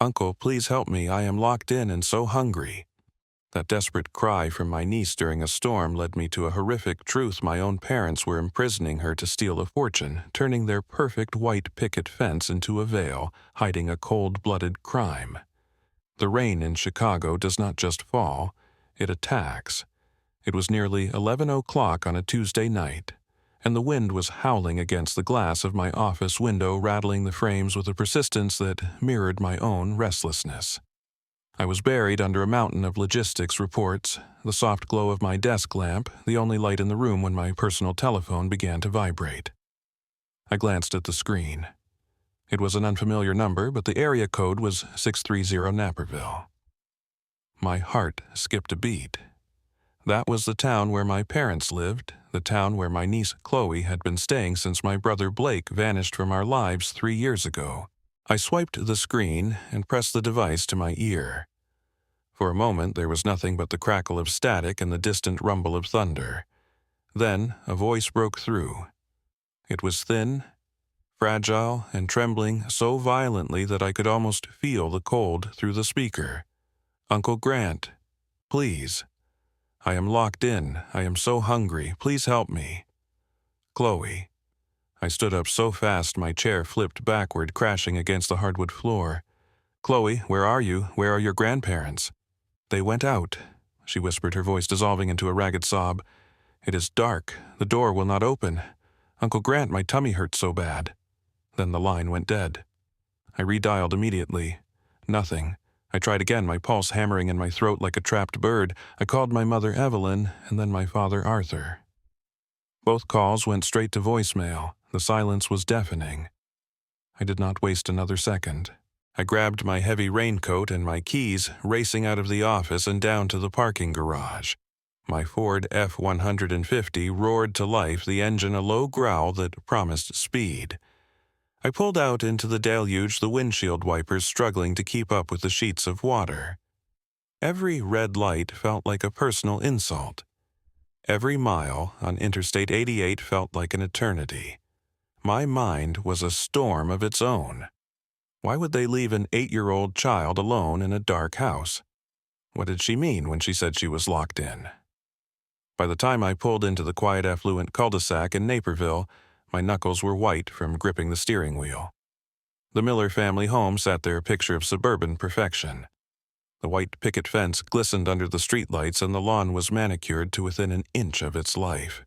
"Uncle, please help me. I am locked in and so hungry." That desperate cry from my niece during a storm led me to a horrific truth. My own parents were imprisoning her to steal a fortune, turning their perfect white picket fence into a veil, hiding a cold-blooded crime. The rain in Chicago does not just fall, it attacks. It was nearly 11 o'clock on a Tuesday night, and the wind was howling against the glass of my office window, rattling the frames with a persistence that mirrored my own restlessness. I was buried under a mountain of logistics reports, the soft glow of my desk lamp, the only light in the room when my personal telephone began to vibrate. I glanced at the screen. It was an unfamiliar number, but the area code was 630 Naperville. My heart skipped a beat. That was the town where my parents lived, the town where my niece Chloe had been staying since my brother Blake vanished from our lives 3 years ago. I swiped the screen and pressed the device to my ear. For a moment there was nothing but the crackle of static and the distant rumble of thunder. Then a voice broke through. It was thin, fragile, and trembling so violently that I could almost feel the cold through the speaker. "Uncle Grant, please. I am locked in. I am so hungry. Please help me. Chloe." I stood up so fast my chair flipped backward, crashing against the hardwood floor. "Chloe, where are you? Where are your grandparents?" "They went out," she whispered, her voice dissolving into a ragged sob. "It is dark. The door will not open. Uncle Grant, my tummy hurts so bad." Then the line went dead. I redialed immediately. Nothing. I tried again, my pulse hammering in my throat like a trapped bird. I called my mother Evelyn and then my father Arthur. Both calls went straight to voicemail. The silence was deafening. I did not waste another second. I grabbed my heavy raincoat and my keys, racing out of the office and down to the parking garage. My Ford F-150 roared to life, the engine a low growl that promised speed. I pulled out into the deluge, the windshield wipers struggling to keep up with the sheets of water. Every red light felt like a personal insult. Every mile on Interstate 88 felt like an eternity. My mind was a storm of its own. Why would they leave an 8-year-old child alone in a dark house? What did she mean when she said she was locked in? By the time I pulled into the quiet, affluent cul-de-sac in Naperville, my knuckles were white from gripping the steering wheel. The Miller family home sat there, a picture of suburban perfection. The white picket fence glistened under the streetlights and the lawn was manicured to within an inch of its life.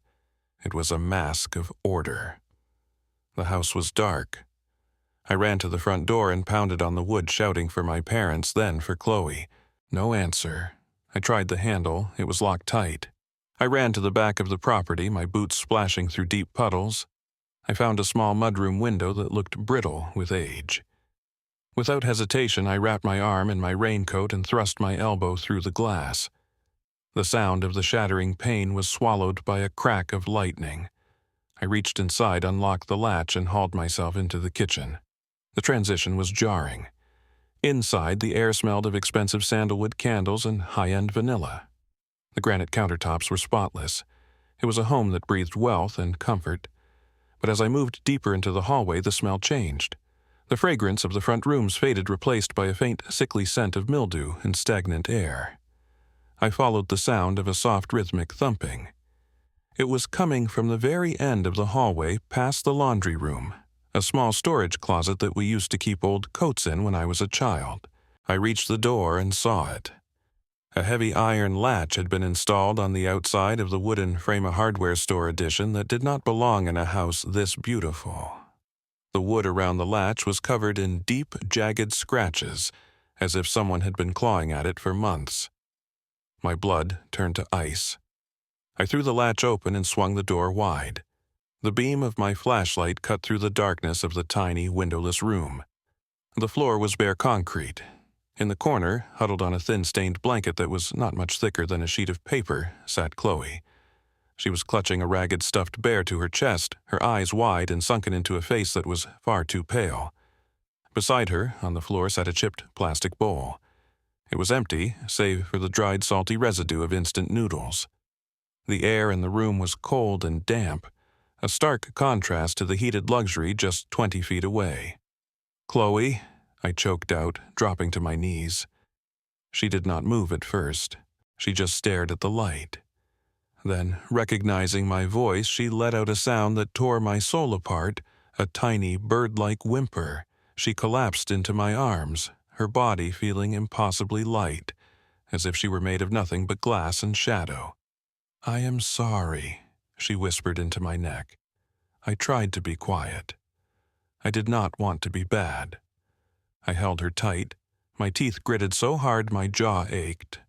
It was a mask of order. The house was dark. I ran to the front door and pounded on the wood, shouting for my parents, then for Chloe. No answer. I tried the handle. It was locked tight. I ran to the back of the property, my boots splashing through deep puddles. I found a small mudroom window that looked brittle with age. Without hesitation, I wrapped my arm in my raincoat and thrust my elbow through the glass. The sound of the shattering pane was swallowed by a crack of lightning. I reached inside, unlocked the latch, and hauled myself into the kitchen. The transition was jarring. Inside, the air smelled of expensive sandalwood candles and high-end vanilla. The granite countertops were spotless. It was a home that breathed wealth and comfort. But as I moved deeper into the hallway, the smell changed. The fragrance of the front rooms faded, replaced by a faint, sickly scent of mildew and stagnant air. I followed the sound of a soft, rhythmic thumping. It was coming from the very end of the hallway, past the laundry room, a small storage closet that we used to keep old coats in when I was a child. I reached the door and saw it. A heavy iron latch had been installed on the outside of the wooden frame a hardware store addition that did not belong in a house this beautiful. The wood around the latch was covered in deep, jagged scratches, as if someone had been clawing at it for months. My blood turned to ice. I threw the latch open and swung the door wide. The beam of my flashlight cut through the darkness of the tiny, windowless room. The floor was bare concrete. In the corner, huddled on a thin, stained blanket that was not much thicker than a sheet of paper, sat Chloe. She was clutching a ragged stuffed bear to her chest, her eyes wide and sunken into a face that was far too pale. Beside her, on the floor, sat a chipped plastic bowl. It was empty, save for the dried, salty residue of instant noodles. The air in the room was cold and damp, a stark contrast to the heated luxury just 20 feet away. "Chloe, I choked out, dropping to my knees. She did not move at first. She just stared at the light. Then, recognizing my voice, she let out a sound that tore my soul apart, a tiny bird-like whimper. She collapsed into my arms, her body feeling impossibly light, as if she were made of nothing but glass and shadow. "I am sorry," she whispered into my neck. I tried to be quiet. I did not want to be bad. I held her tight. My teeth gritted so hard my jaw ached.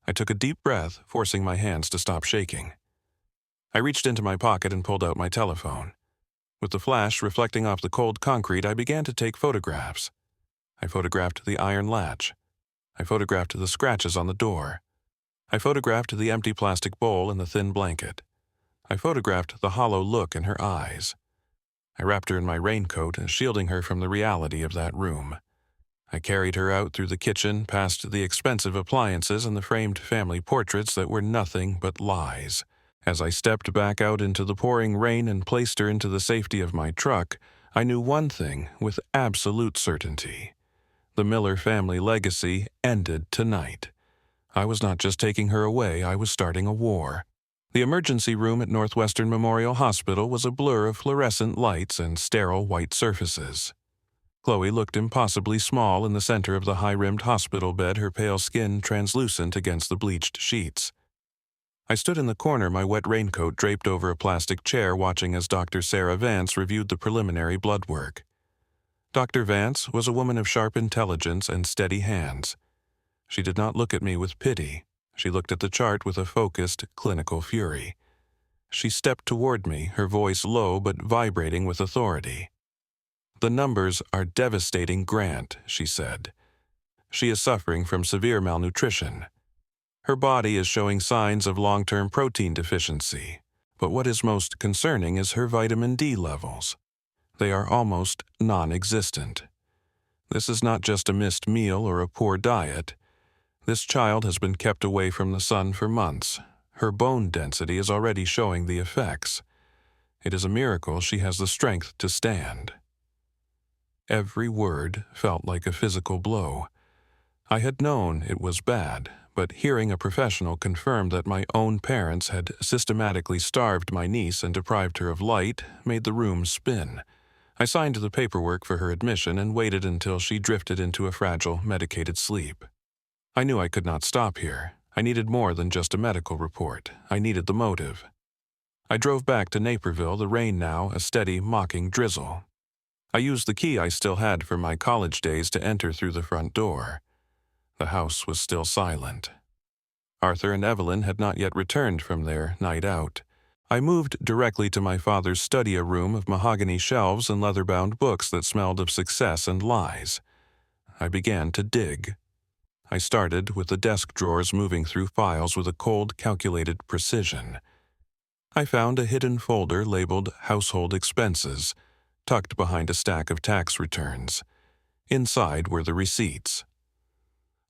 I took a deep breath, forcing my hands to stop shaking. I reached into my pocket and pulled out my telephone. With the flash reflecting off the cold concrete, I began to take photographs. I photographed the iron latch. I photographed the scratches on the door. I photographed the empty plastic bowl and the thin blanket. I photographed the hollow look in her eyes. I wrapped her in my raincoat, shielding her from the reality of that room. I carried her out through the kitchen, past the expensive appliances and the framed family portraits that were nothing but lies. As I stepped back out into the pouring rain and placed her into the safety of my truck, I knew one thing with absolute certainty. The Miller family legacy ended tonight. I was not just taking her away, I was starting a war. The emergency room at Northwestern Memorial Hospital was a blur of fluorescent lights and sterile white surfaces. Chloe looked impossibly small in the center of the high-rimmed hospital bed, her pale skin translucent against the bleached sheets. I stood in the corner, my wet raincoat draped over a plastic chair, watching as Dr. Sarah Vance reviewed the preliminary blood work. Dr. Vance was a woman of sharp intelligence and steady hands. She did not look at me with pity. She looked at the chart with a focused, clinical fury. She stepped toward me, her voice low but vibrating with authority. "The numbers are devastating, Grant," she said. "She is suffering from severe malnutrition. Her body is showing signs of long-term protein deficiency, but what is most concerning is her vitamin D levels. They are almost non-existent. This is not just a missed meal or a poor diet. This child has been kept away from the sun for months. Her bone density is already showing the effects. It is a miracle she has the strength to stand." Every word felt like a physical blow. I had known it was bad, but hearing a professional confirm that my own parents had systematically starved my niece and deprived her of light made the room spin. I signed the paperwork for her admission and waited until she drifted into a fragile, medicated sleep. I knew I could not stop here. I needed more than just a medical report. I needed the motive. I drove back to Naperville, the rain now a steady, mocking drizzle. I used the key I still had from my college days to enter through the front door. The house was still silent. Arthur and Evelyn had not yet returned from their night out. I moved directly to my father's study, a room of mahogany shelves and leather-bound books that smelled of success and lies. I began to dig. I started with the desk drawers, moving through files with a cold, calculated precision. I found a hidden folder labeled Household Expenses, tucked behind a stack of tax returns. Inside were the receipts.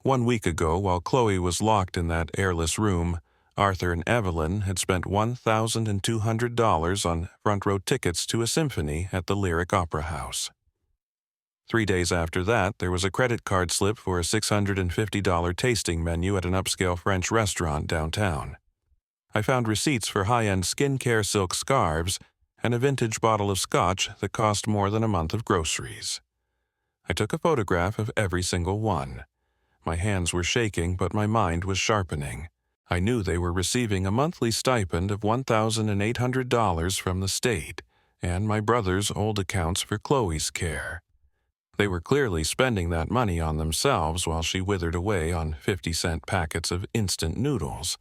1 week ago, while Chloe was locked in that airless room, Arthur and Evelyn had spent $1,200 on front-row tickets to a symphony at the Lyric Opera House. 3 days after that, there was a credit card slip for a $650 tasting menu at an upscale French restaurant downtown. I found receipts for high-end skincare silk scarves and a vintage bottle of scotch that cost more than a month of groceries. I took a photograph of every single one. My hands were shaking, but my mind was sharpening. I knew they were receiving a monthly stipend of $1,800 from the state, and my brother's old accounts for Chloe's care. They were clearly spending that money on themselves while she withered away on 50-cent packets of instant noodles.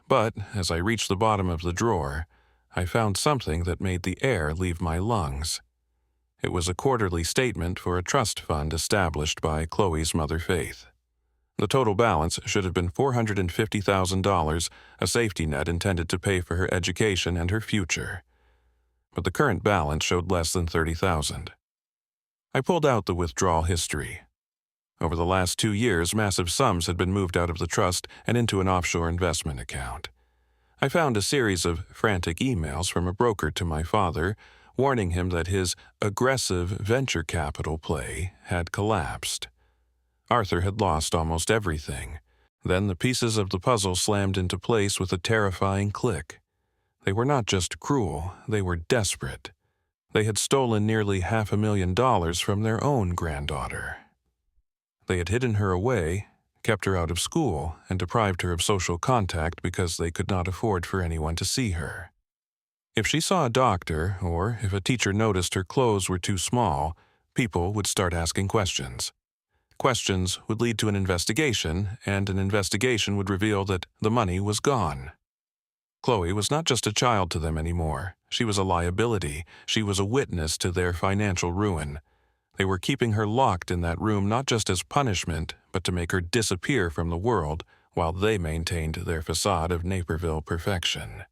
But as I reached the bottom of the drawer, I found something that made the air leave my lungs. It was a quarterly statement for a trust fund established by Chloe's mother Faith. The total balance should have been $450,000, a safety net intended to pay for her education and her future. But the current balance showed less than $30,000. I pulled out the withdrawal history. Over the last 2 years, massive sums had been moved out of the trust and into an offshore investment account. I found a series of frantic emails from a broker to my father, warning him that his aggressive venture capital play had collapsed. Arthur had lost almost everything. Then the pieces of the puzzle slammed into place with a terrifying click. They were not just cruel, they were desperate. They had stolen nearly $500,000 from their own granddaughter. They had hidden her away, kept her out of school, and deprived her of social contact because they could not afford for anyone to see her. If she saw a doctor, or if a teacher noticed her clothes were too small, people would start asking questions. Questions would lead to an investigation, and an investigation would reveal that the money was gone. Chloe was not just a child to them anymore. She was a liability. She was a witness to their financial ruin. They were keeping her locked in that room not just as punishment, but to make her disappear from the world while they maintained their facade of Naperville perfection.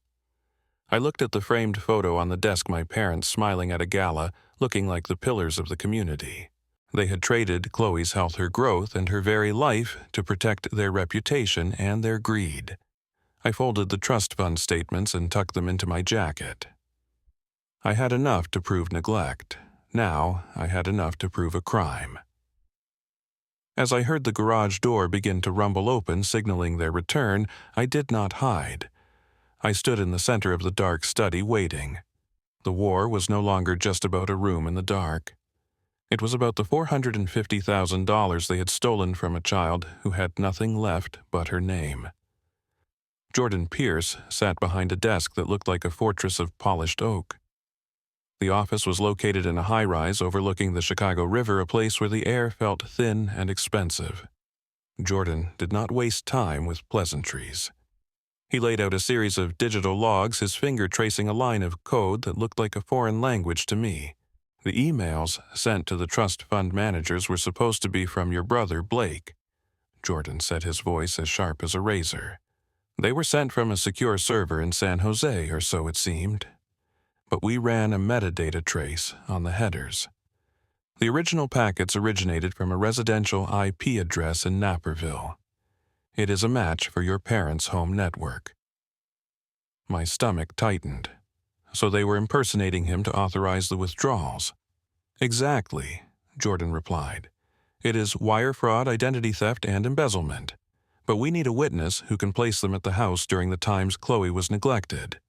I looked at the framed photo on the desk, my parents smiling at a gala, looking like the pillars of the community. They had traded Chloe's health, her growth, and her very life to protect their reputation and their greed. I folded the trust fund statements and tucked them into my jacket. I had enough to prove neglect. Now I had enough to prove a crime. As I heard the garage door begin to rumble open, signaling their return, I did not hide. I stood in the center of the dark study, waiting. The war was no longer just about a room in the dark. It was about the $450,000 they had stolen from a child who had nothing left but her name. Jordan Pierce sat behind a desk that looked like a fortress of polished oak. The office was located in a high-rise overlooking the Chicago River, a place where the air felt thin and expensive. Jordan did not waste time with pleasantries. He laid out a series of digital logs, his finger tracing a line of code that looked like a foreign language to me. The emails sent to the trust fund managers were supposed to be from your brother, Blake. Jordan said, his voice as sharp as a razor. They were sent from a secure server in San Jose, or so it seemed. But we ran a metadata trace on the headers. The original packets originated from a residential IP address in Naperville. It is a match for your parents' home network. My stomach tightened. So they were impersonating him to authorize the withdrawals. Exactly, Jordan replied. It is wire fraud, identity theft, and embezzlement. But we need a witness who can place them at the house during the times Chloe was neglected.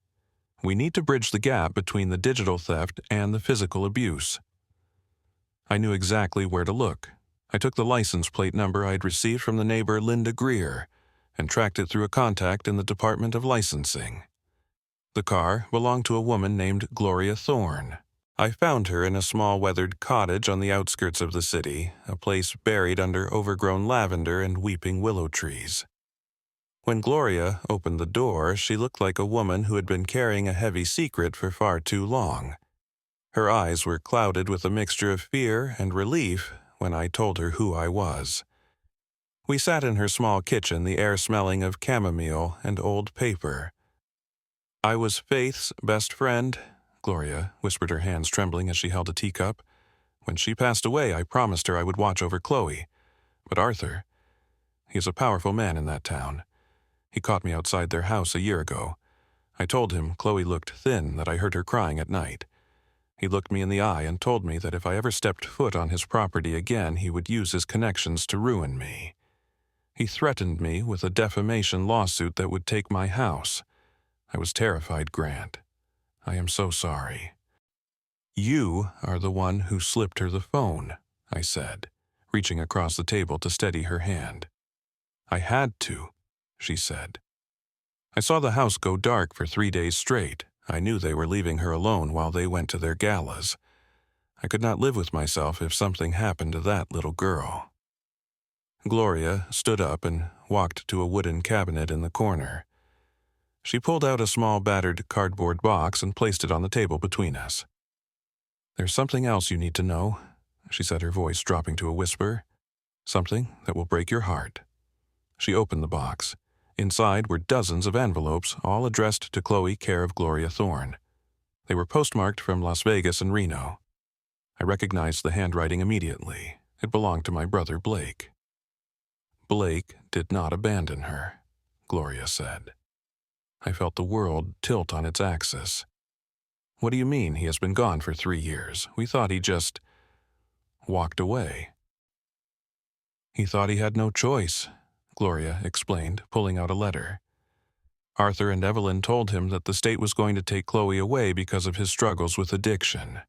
We need to bridge the gap between the digital theft and the physical abuse. I knew exactly where to look. I took the license plate number I had received from the neighbor Linda Greer and tracked it through a contact in the Department of Licensing. The car belonged to a woman named Gloria Thorne. I found her in a small weathered cottage on the outskirts of the city, a place buried under overgrown lavender and weeping willow trees. When Gloria opened the door, she looked like a woman who had been carrying a heavy secret for far too long. Her eyes were clouded with a mixture of fear and relief when I told her who I was. We sat in her small kitchen, the air smelling of chamomile and old paper. I was Faith's best friend, Gloria whispered, her hands trembling as she held a teacup. When she passed away, I promised her I would watch over Chloe. But Arthur, he is a powerful man in that town. He caught me outside their house a year ago. I told him Chloe looked thin, that I heard her crying at night. He looked me in the eye and told me that if I ever stepped foot on his property again, he would use his connections to ruin me. He threatened me with a defamation lawsuit that would take my house. I was terrified, Grant. I am so sorry. You are the one who slipped her the phone, I said, reaching across the table to steady her hand. I had to, she said. I saw the house go dark for 3 days straight. I knew they were leaving her alone while they went to their galas. I could not live with myself if something happened to that little girl. Gloria stood up and walked to a wooden cabinet in the corner. She pulled out a small battered cardboard box and placed it on the table between us. There's something else you need to know, she said, her voice dropping to a whisper. Something that will break your heart. She opened the box. Inside were dozens of envelopes, all addressed to Chloe, care of Gloria Thorne. They were postmarked from Las Vegas and Reno. I recognized the handwriting immediately. It belonged to my brother Blake. Blake did not abandon her, Gloria said. I felt the world tilt on its axis. What do you mean he has been gone for 3 years? We thought he just walked away. He thought he had no choice, Gloria explained, pulling out a letter. Arthur and Evelyn told him that the state was going to take Chloe away because of his struggles with addiction.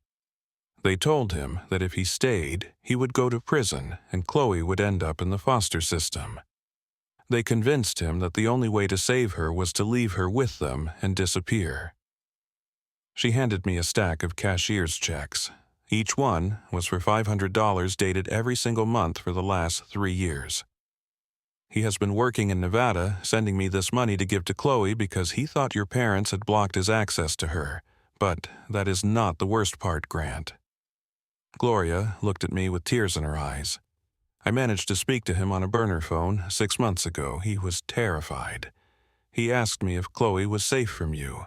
They told him that if he stayed, he would go to prison and Chloe would end up in the foster system. They convinced him that the only way to save her was to leave her with them and disappear. She handed me a stack of cashier's checks. Each one was for $500 dated every single month for the last 3 years. He has been working in Nevada, sending me this money to give to Chloe because he thought your parents had blocked his access to her. But that is not the worst part, Grant. Gloria looked at me with tears in her eyes. I managed to speak to him on a burner phone 6 months ago. He was terrified. He asked me if Chloe was safe from you.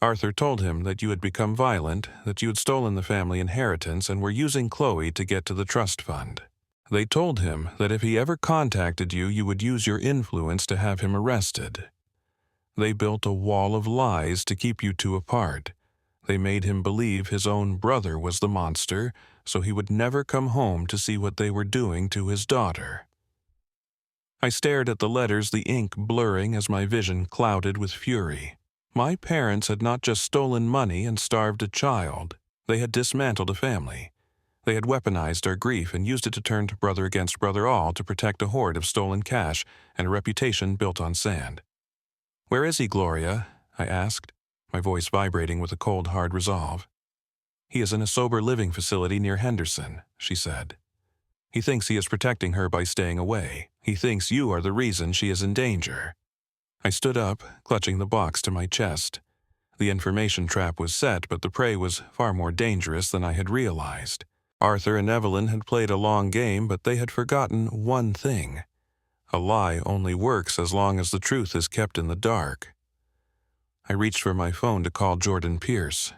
Arthur told him that you had become violent, that you had stolen the family inheritance and were using Chloe to get to the trust fund. They told him that if he ever contacted you, you would use your influence to have him arrested. They built a wall of lies to keep you two apart. They made him believe his own brother was the monster, so he would never come home to see what they were doing to his daughter. I stared at the letters, the ink blurring as my vision clouded with fury. My parents had not just stolen money and starved a child. They had dismantled a family. They had weaponized our grief and used it to turn to brother against brother, all to protect a hoard of stolen cash and a reputation built on sand. "Where is he, Gloria?" I asked, my voice vibrating with a cold, hard resolve. "He is in a sober living facility near Henderson," she said. "He thinks he is protecting her by staying away. He thinks you are the reason she is in danger." I stood up, clutching the box to my chest. The information trap was set, but the prey was far more dangerous than I had realized. Arthur and Evelyn had played a long game, but they had forgotten one thing. A lie only works as long as the truth is kept in the dark. I reached for my phone to call Jordan Pierce.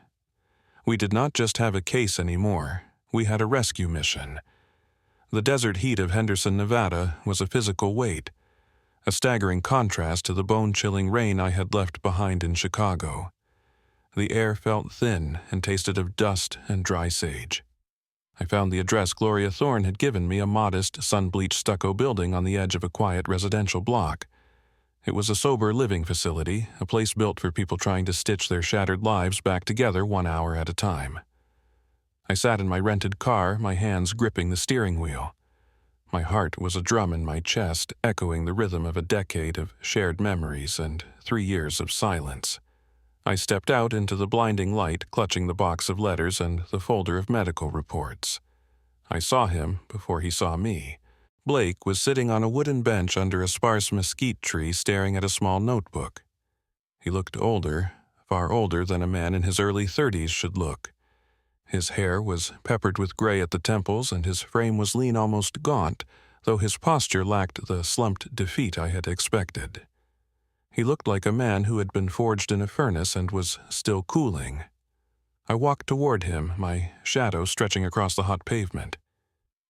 We did not just have a case anymore. We had a rescue mission. The desert heat of Henderson, Nevada, was a physical weight, a staggering contrast to the bone-chilling rain I had left behind in Chicago. The air felt thin and tasted of dust and dry sage. I found the address Gloria Thorne had given me, a modest, sun-bleached stucco building on the edge of a quiet residential block. It was a sober living facility, a place built for people trying to stitch their shattered lives back together 1 hour at a time. I sat in my rented car, my hands gripping the steering wheel. My heart was a drum in my chest, echoing the rhythm of a decade of shared memories and 3 years of silence. I stepped out into the blinding light, clutching the box of letters and the folder of medical reports. I saw him before he saw me. Blake was sitting on a wooden bench under a sparse mesquite tree, staring at a small notebook. He looked older, far older than a man in his early 30s should look. His hair was peppered with gray at the temples, and his frame was lean, almost gaunt, though his posture lacked the slumped defeat I had expected. He looked like a man who had been forged in a furnace and was still cooling. I walked toward him, my shadow stretching across the hot pavement.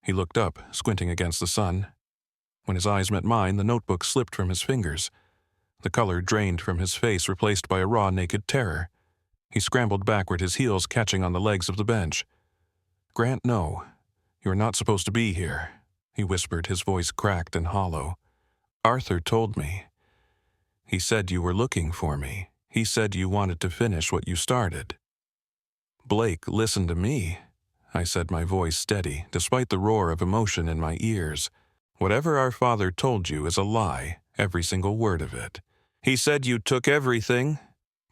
He looked up, squinting against the sun. When his eyes met mine, the notebook slipped from his fingers. The color drained from his face, replaced by a raw, naked terror. He scrambled backward, his heels catching on the legs of the bench. "Grant, no. You are not supposed to be here," he whispered, his voice cracked and hollow. "Arthur told me. He said you were looking for me. He said you wanted to finish what you started." "Blake, listen to me," I said, my voice steady, despite the roar of emotion in my ears. "Whatever our father told you is a lie, every single word of it." "He said you took everything,"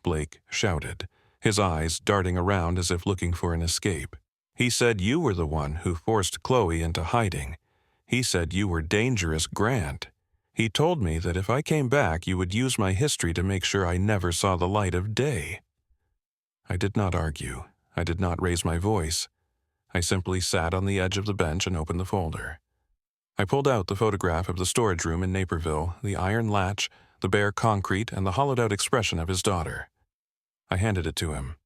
Blake shouted, his eyes darting around as if looking for an escape. "He said you were the one who forced Chloe into hiding. He said you were dangerous, Grant. He told me that if I came back, you would use my history to make sure I never saw the light of day." I did not argue. I did not raise my voice. I simply sat on the edge of the bench and opened the folder. I pulled out the photograph of the storage room in Naperville, the iron latch, the bare concrete, and the hollowed-out expression of his daughter. I handed it to him.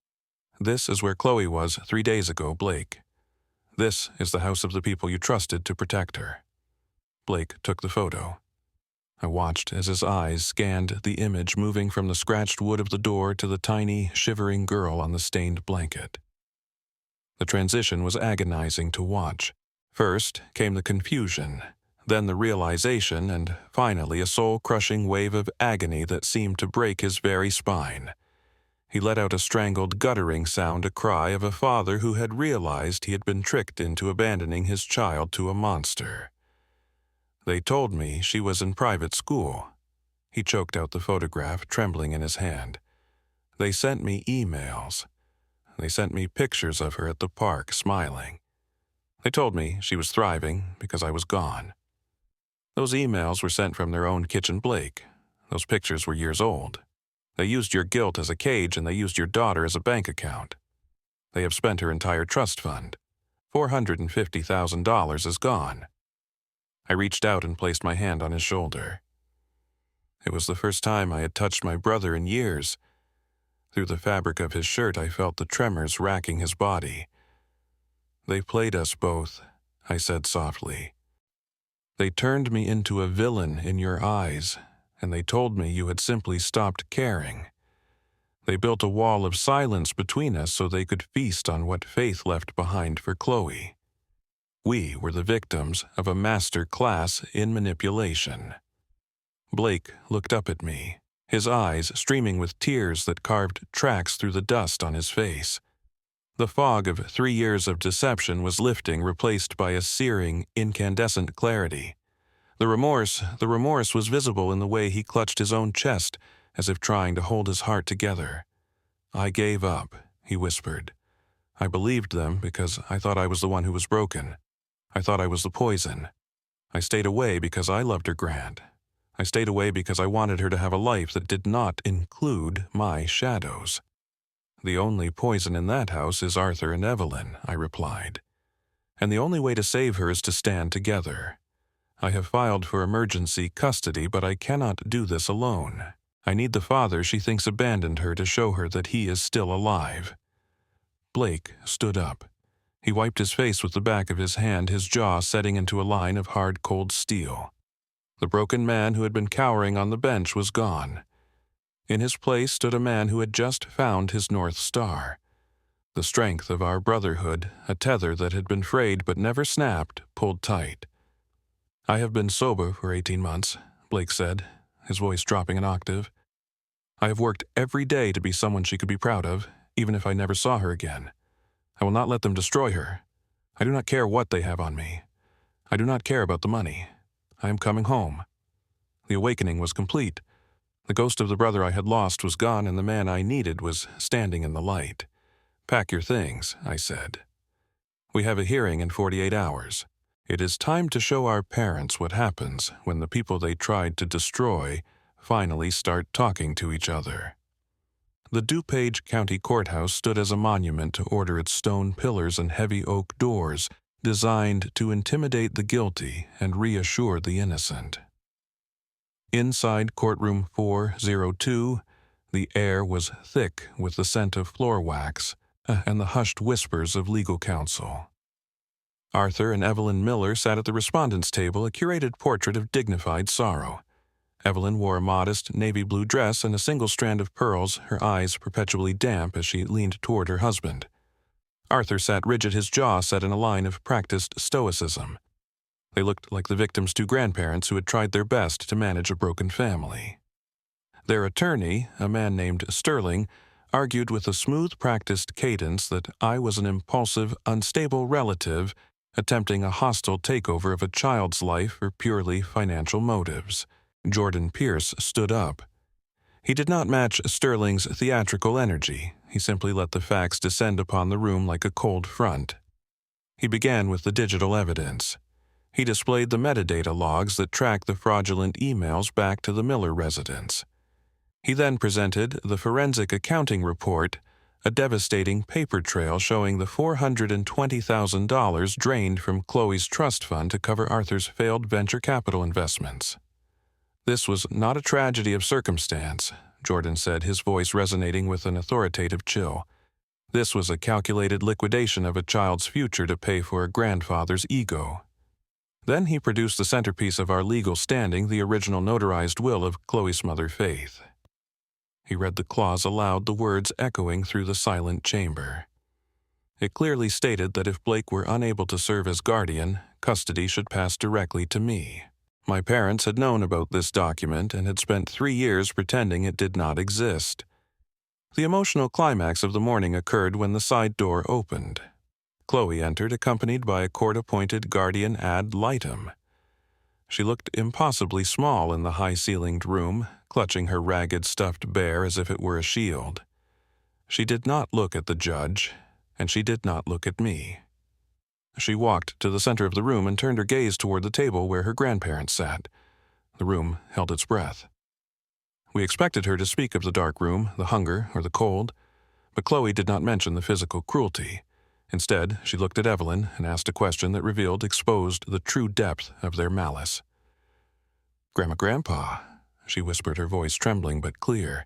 "This is where Chloe was 3 days ago, Blake. This is the house of the people you trusted to protect her." Blake took the photo. I watched as his eyes scanned the image moving from the scratched wood of the door to the tiny, shivering girl on the stained blanket. The transition was agonizing to watch. First came the confusion, then the realization, and finally a soul-crushing wave of agony that seemed to break his very spine. He let out a strangled, guttering sound, a cry of a father who had realized he had been tricked into abandoning his child to a monster. They told me she was in private school. He choked out the photograph, trembling in his hand. They sent me emails. They sent me pictures of her at the park, smiling. They told me she was thriving because I was gone. Those emails were sent from their own kitchen Blake. Those pictures were years old. They used your guilt as a cage, and they used your daughter as a bank account. They have spent her entire trust fund. $450,000 is gone. I reached out and placed my hand on his shoulder. It was the first time I had touched my brother in years. Through the fabric of his shirt, I felt the tremors racking his body. They played us both, I said softly. They turned me into a villain in your eyes, and they told me you had simply stopped caring. They built a wall of silence between us so they could feast on what Faith left behind for Chloe. We were the victims of a master class in manipulation. Blake looked up at me, his eyes streaming with tears that carved tracks through the dust on his face. The fog of 3 years of deception was lifting, replaced by a searing, incandescent clarity. The remorse was visible in the way he clutched his own chest, as if trying to hold his heart together. I gave up, he whispered. I believed them because I thought I was the one who was broken. I thought I was the poison. I stayed away because I loved her, Grant. I stayed away because I wanted her to have a life that did not include my shadows. The only poison in that house is Arthur and Evelyn, I replied. And the only way to save her is to stand together. I have filed for emergency custody, but I cannot do this alone. I need the father she thinks abandoned her to show her that he is still alive. Blake stood up. He wiped his face with the back of his hand, his jaw setting into a line of hard, cold steel. The broken man who had been cowering on the bench was gone. In his place stood a man who had just found his North Star. The strength of our brotherhood, a tether that had been frayed but never snapped, pulled tight. I have been sober for 18 months, Blake said, his voice dropping an octave. I have worked every day to be someone she could be proud of, even if I never saw her again. I will not let them destroy her. I do not care what they have on me. I do not care about the money. I am coming home. The awakening was complete. The ghost of the brother I had lost was gone, and the man I needed was standing in the light. Pack your things, I said. We have a hearing in 48 hours. It is time to show our parents what happens when the people they tried to destroy finally start talking to each other. The DuPage County Courthouse stood as a monument to order its stone pillars and heavy oak doors, designed to intimidate the guilty and reassure the innocent. Inside courtroom 402, the air was thick with the scent of floor wax and the hushed whispers of legal counsel. Arthur and Evelyn Miller sat at the respondents' table, a curated portrait of dignified sorrow. Evelyn wore a modest navy blue dress and a single strand of pearls, her eyes perpetually damp as she leaned toward her husband. Arthur sat rigid, his jaw set in a line of practiced stoicism. They looked like the victim's two grandparents who had tried their best to manage a broken family. Their attorney, a man named Sterling, argued with a smooth, practiced cadence that I was an impulsive, unstable relative attempting a hostile takeover of a child's life for purely financial motives. Jordan Pierce stood up. He did not match Sterling's theatrical energy. He simply let the facts descend upon the room like a cold front. He began with the digital evidence. He displayed the metadata logs that track the fraudulent emails back to the Miller residence. He then presented the forensic accounting report, a devastating paper trail showing the $420,000 drained from Chloe's trust fund to cover Arthur's failed venture capital investments. This was not a tragedy of circumstance, Jordan said, his voice resonating with an authoritative chill. This was a calculated liquidation of a child's future to pay for a grandfather's ego. Then he produced the centerpiece of our legal standing, the original notarized will of Chloe's mother, Faith. He read the clause aloud, the words echoing through the silent chamber. It clearly stated that if Blake were unable to serve as guardian, custody should pass directly to me. My parents had known about this document and had spent 3 years pretending it did not exist. The emotional climax of the morning occurred when the side door opened. Chloe entered, accompanied by a court-appointed guardian ad litem. She looked impossibly small in the high-ceilinged room, clutching her ragged stuffed bear as if it were a shield. She did not look at the judge, and she did not look at me. She walked to the center of the room and turned her gaze toward the table where her grandparents sat. The room held its breath. We expected her to speak of the dark room, the hunger, or the cold, but Chloe did not mention the physical cruelty. Instead, she looked at Evelyn and asked a question that exposed the true depth of their malice. "Grandpa," she whispered, her voice trembling but clear,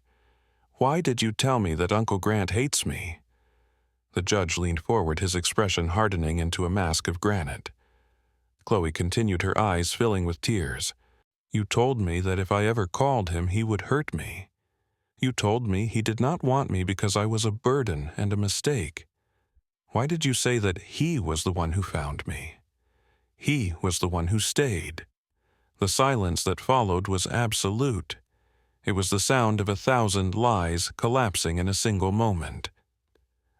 "why did you tell me that Uncle Grant hates me?" The judge leaned forward, his expression hardening into a mask of granite. Chloe continued, her eyes filling with tears. "You told me that if I ever called him, he would hurt me. You told me he did not want me because I was a burden and a mistake. Why did you say that he was the one who found me? He was the one who stayed." The silence that followed was absolute. It was the sound of 1,000 lies collapsing in a single moment.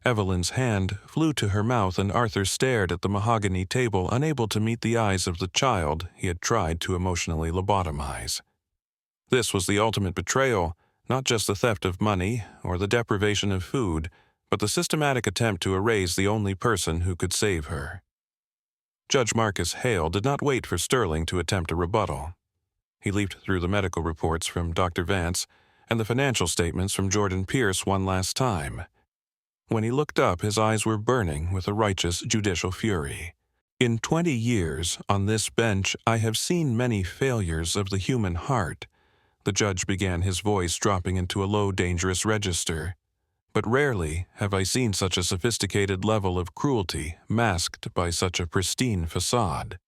Evelyn's hand flew to her mouth, and Arthur stared at the mahogany table, unable to meet the eyes of the child he had tried to emotionally lobotomize. This was the ultimate betrayal, not just the theft of money or the deprivation of food, but the systematic attempt to erase the only person who could save her. Judge Marcus Hale did not wait for Sterling to attempt a rebuttal. He leafed through the medical reports from Dr. Vance and the financial statements from Jordan Pierce one last time. When he looked up, his eyes were burning with a righteous judicial fury. "In 20 years on this bench, I have seen many failures of the human heart," the judge began, his voice dropping into a low, dangerous register. "But rarely have I seen such a sophisticated level of cruelty masked by such a pristine facade.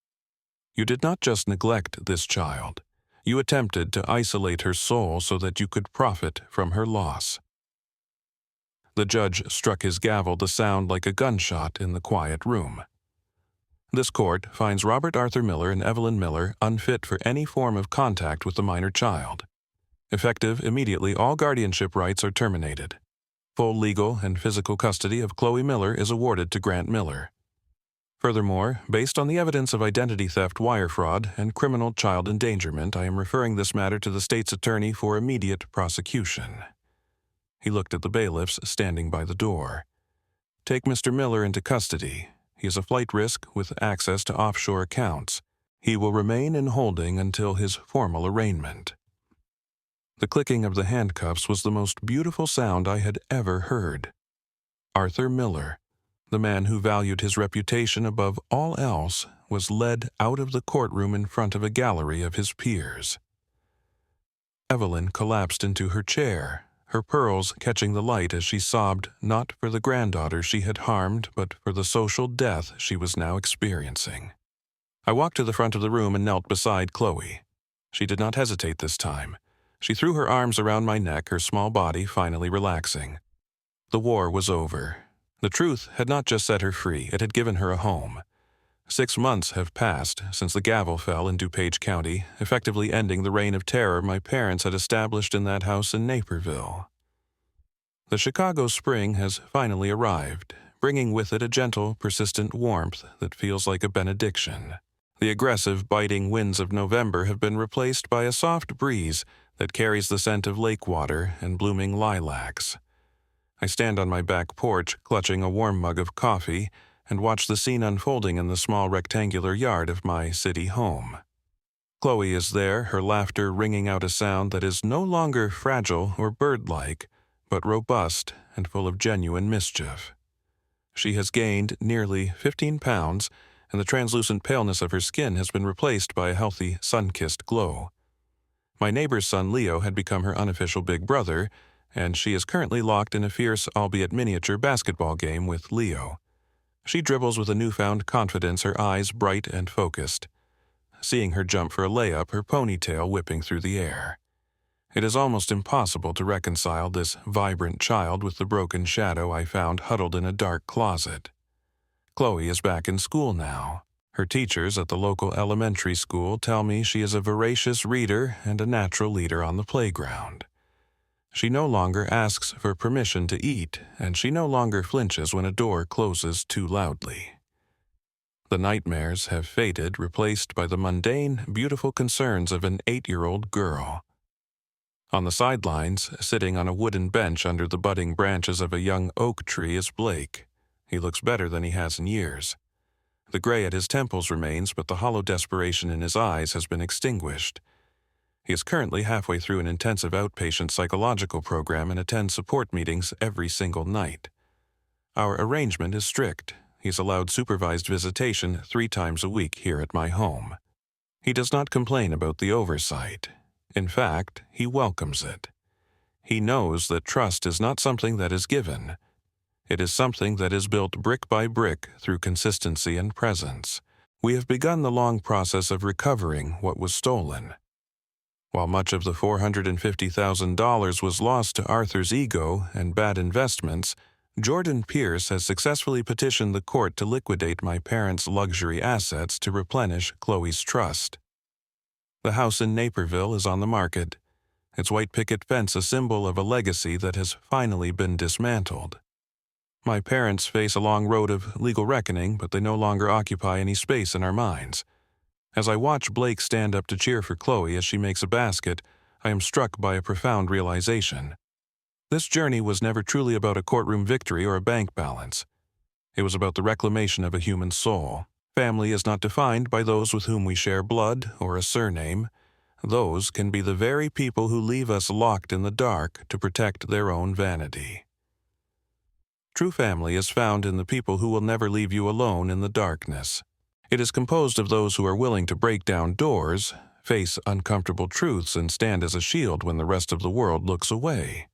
You did not just neglect this child. You attempted to isolate her soul so that you could profit from her loss." The judge struck his gavel, the sound like a gunshot in the quiet room. "This court finds Robert Arthur Miller and Evelyn Miller unfit for any form of contact with the minor child. Effective immediately, all guardianship rights are terminated. Full legal and physical custody of Chloe Miller is awarded to Grant Miller. Furthermore, based on the evidence of identity theft, wire fraud, and criminal child endangerment, I am referring this matter to the state's attorney for immediate prosecution." He looked at the bailiffs standing by the door. "Take Mr. Miller into custody. He is a flight risk with access to offshore accounts. He will remain in holding until his formal arraignment." The clicking of the handcuffs was the most beautiful sound I had ever heard. Arthur Miller, the man who valued his reputation above all else, was led out of the courtroom in front of a gallery of his peers. Evelyn collapsed into her chair, her pearls catching the light as she sobbed, not for the granddaughter she had harmed, but for the social death she was now experiencing. I walked to the front of the room and knelt beside Chloe. She did not hesitate this time. She threw her arms around my neck, her small body finally relaxing. The war was over. The truth had not just set her free, it had given her a home. 6 months have passed since the gavel fell in DuPage County, effectively ending the reign of terror my parents had established in that house in Naperville. The Chicago spring has finally arrived, bringing with it a gentle, persistent warmth that feels like a benediction. The aggressive, biting winds of November have been replaced by a soft breeze that carries the scent of lake water and blooming lilacs. I stand on my back porch, clutching a warm mug of coffee, and watch the scene unfolding in the small rectangular yard of my city home. Chloe is there, her laughter ringing out a sound that is no longer fragile or bird-like, but robust and full of genuine mischief. She has gained nearly 15 pounds, and the translucent paleness of her skin has been replaced by a healthy, sun-kissed glow. My neighbor's son Leo had become her unofficial big brother, and she is currently locked in a fierce, albeit miniature, basketball game with Leo. She dribbles with a newfound confidence, her eyes bright and focused. seeing her jump for a layup, her ponytail whipping through the air. It is almost impossible to reconcile this vibrant child with the broken shadow I found huddled in a dark closet. Chloe is back in school now. Her teachers at the local elementary school tell me she is a voracious reader and a natural leader on the playground. She no longer asks for permission to eat, and she no longer flinches when a door closes too loudly. The nightmares have faded, replaced by the mundane, beautiful concerns of an 8-year-old girl. On the sidelines, sitting on a wooden bench under the budding branches of a young oak tree, is Blake. He looks better than he has in years. The gray at his temples remains, but the hollow desperation in his eyes has been extinguished. He is currently halfway through an intensive outpatient psychological program and attends support meetings every single night. Our arrangement is strict. He is allowed supervised visitation 3 times a week here at my home. He does not complain about the oversight. In fact, he welcomes it. He knows that trust is not something that is given. It is something that is built brick by brick through consistency and presence. We have begun the long process of recovering what was stolen. While much of the $450,000 was lost to Arthur's ego and bad investments, Jordan Pierce has successfully petitioned the court to liquidate my parents' luxury assets to replenish Chloe's trust. The house in Naperville is on the market, its white picket fence a symbol of a legacy that has finally been dismantled. My parents face a long road of legal reckoning, but they no longer occupy any space in our minds. As I watch Blake stand up to cheer for Chloe as she makes a basket, I am struck by a profound realization. This journey was never truly about a courtroom victory or a bank balance. It was about the reclamation of a human soul. Family is not defined by those with whom we share blood or a surname. Those can be the very people who leave us locked in the dark to protect their own vanity. True family is found in the people who will never leave you alone in the darkness. It is composed of those who are willing to break down doors, face uncomfortable truths, and stand as a shield when the rest of the world looks away.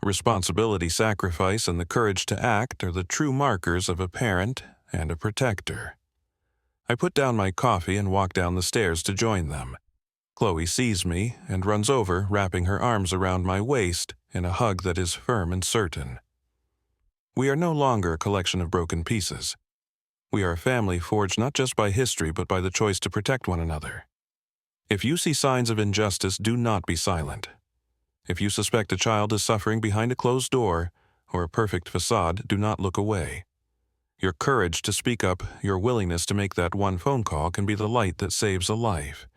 Responsibility, sacrifice, and the courage to act are the true markers of a parent and a protector. I put down my coffee and walk down the stairs to join them. Chloe sees me and runs over, wrapping her arms around my waist in a hug that is firm and certain. We are no longer a collection of broken pieces. We are a family forged not just by history but by the choice to protect one another. If you see signs of injustice, do not be silent. If you suspect a child is suffering behind a closed door or a perfect facade, do not look away. Your courage to speak up, your willingness to make that one phone call can be the light that saves a life.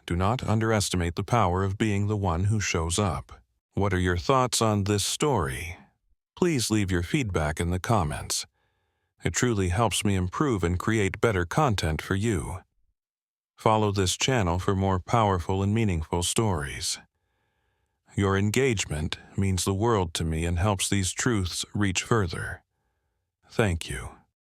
Do not underestimate the power of being the one who shows up. What are your thoughts on this story? Please leave your feedback in the comments. It truly helps me improve and create better content for you. Follow this channel for more powerful and meaningful stories. Your engagement means the world to me and helps these truths reach further. Thank you.